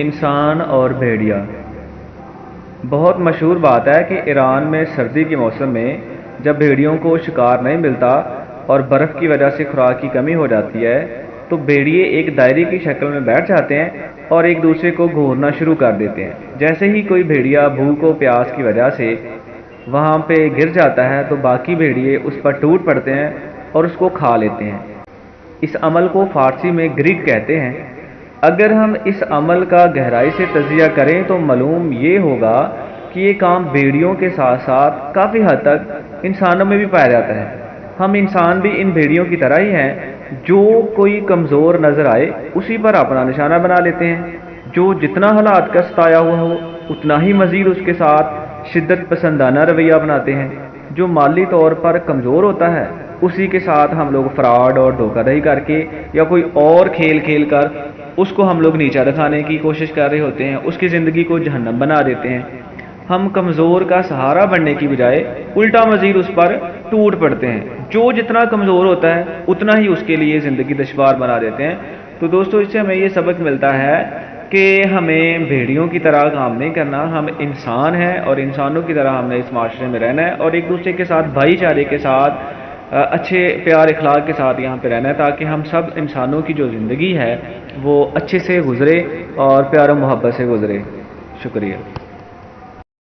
انسان اور بھیڑیا۔ بہت مشہور بات ہے کہ ایران میں سردی کے موسم میں جب بھیڑیوں کو شکار نہیں ملتا اور برف کی وجہ سے خوراک کی کمی ہو جاتی ہے تو بھیڑیے ایک دائرے کی شکل میں بیٹھ جاتے ہیں اور ایک دوسرے کو گھورنا شروع کر دیتے ہیں۔ جیسے ہی کوئی بھیڑیا بھوک و پیاس کی وجہ سے وہاں پہ گر جاتا ہے تو باقی بھیڑیے اس پر ٹوٹ پڑتے ہیں اور اس کو کھا لیتے ہیں۔ اس عمل کو فارسی میں گرگ کہتے ہیں۔ اگر ہم اس عمل کا گہرائی سے تجزیہ کریں تو معلوم یہ ہوگا کہ یہ کام بھیڑیوں کے ساتھ ساتھ کافی حد تک انسانوں میں بھی پایا جاتا ہے۔ ہم انسان بھی ان بھیڑیوں کی طرح ہی ہیں، جو کوئی کمزور نظر آئے اسی پر اپنا نشانہ بنا لیتے ہیں۔ جو جتنا حالات کا ستایا ہوا ہو اتنا ہی مزید اس کے ساتھ شدت پسندانہ رویہ بناتے ہیں۔ جو مالی طور پر کمزور ہوتا ہے اسی کے ساتھ ہم لوگ فراڈ اور دھوکہ دہی کر کے یا کوئی اور کھیل کھیل کر اس کو ہم لوگ نیچا دکھانے کی کوشش کر رہے ہوتے ہیں، اس کی زندگی کو جہنم بنا دیتے ہیں۔ ہم کمزور کا سہارا بننے کی بجائے الٹا مزید اس پر ٹوٹ پڑتے ہیں۔ جو جتنا کمزور ہوتا ہے اتنا ہی اس کے لیے زندگی دشوار بنا دیتے ہیں۔ تو دوستو، اس سے ہمیں یہ سبق ملتا ہے کہ ہمیں بھیڑیوں کی طرح کام نہیں کرنا، ہم انسان ہیں اور انسانوں کی طرح ہم نے اس معاشرے میں رہنا ہے اور ایک دوسرے کے ساتھ بھائی چارے کے ساتھ اچھے پیار اخلاق کے ساتھ یہاں پہ رہنا ہے، تاکہ ہم سب انسانوں کی جو زندگی ہے وہ اچھے سے گزرے اور پیار و محبت سے گزرے۔ شکریہ۔